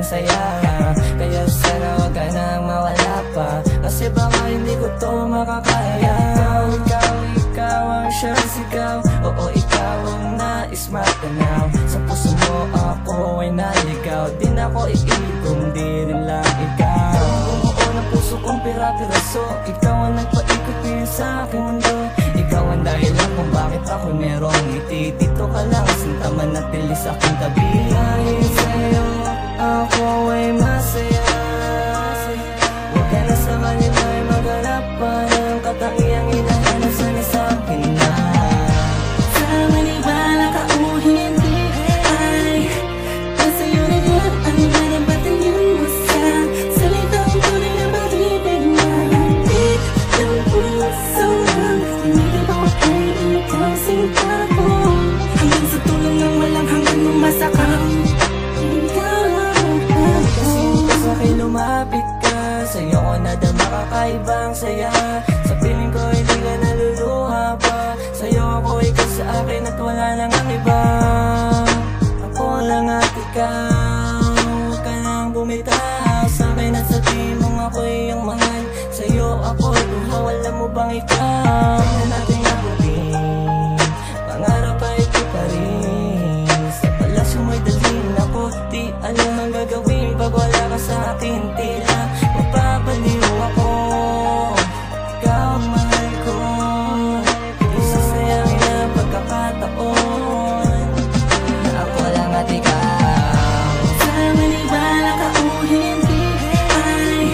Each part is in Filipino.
ang saya. Kaya sana wag ka nang mawala pa, kasi baka hindi ko to makakaya. Ikaw ang siyang sigaw, oo ikaw ang nais matanaw. Sa puso mo ako ay naligaw, di na ako iibig kung di rin lang ikaw. Bumuo ng puso kong pira-piraso, ikaw ang nagpaikot din sa aking mundo. Ikaw ang dahilan kung bakit ako merong ngiti. Dito ka lang, sinta manatili sa aking tabi. Dahil sa'yo ako ay masaya, huwag ka na sa kanila ay maghanap pa ng katangiang hinahanap sana sa akin na. Sa maniwala ka o hindi ay nasa'yo na yan ang narambatan yun mo sa salitang tunay na pag-ibig na higit ng puso lang. Hindi ba ko ay ikaw sinta ko, hanggang sa tulong ng walang hanggang umasakang ikaw lang ako. Kasi akin lumapit ka, sa'yo ko nadama kakaibang saya. Sa piling ko hindi ka naluluha pa, sa'yo ako ikaw sa akin at wala nang ang iba. Ako lang at ikaw, huwag ka nang bumitaw sa akin at sabihin mong ako'y iyong mahal. Sa'yo ako luha, alam mo bang ikaw na natin abutin, pangarap ay ito pa rin. Sa palasyo mo'y dalhin ako, di alam ang gagawin pag wala ka sa akin. Tila mapapaliw ako, ikaw ang mahal ko, isasayangin na pagkakataon na ako lang at ikaw. Sa maniwala ka o hindi ay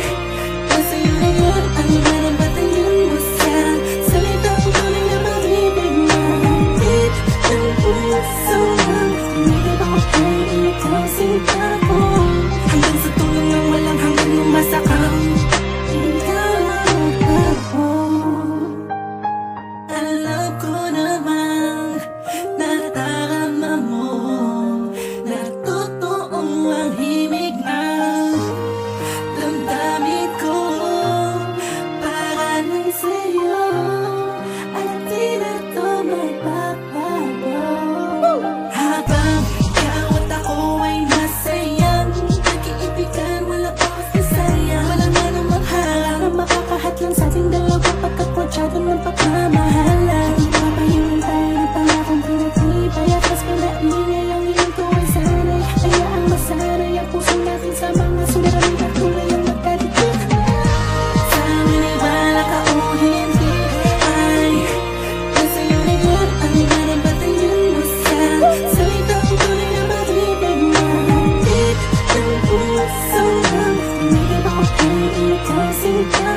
nasa'yo na yan ang narambatan yun mo sa salitang tunay na pag-ibig na higit ng puso lang. Hindi ba ko ay ikaw sinta ko, hanggang sa tulong ng walang hanggang umasakang ikaw lang ako. Alam ko namang natarama mo na totoong ang himig ng damdamin ko para lang sa'yo, at di na to magbabago. Habang ikaw at ako ay masayang nag-iibigan, walang oras na sayang, walang anumang harang na makakahatlang sa ating dalawa pagkakwadrado ng pagmamahalan. Ipapayunan tayo ng pangakong pinagtibay, at mas pinaingay ang iyong tuwang sanay. Hayaang masanay ang puso natin sa mga suliranin at tulay ang magkadikit. Sa maniwala ka o hindi ay nasa'yo na yan ang narambatan yun mo sa salitang tunay na pag-ibig na higit ng puso lang. Hindi ba ko ay ikaw sinta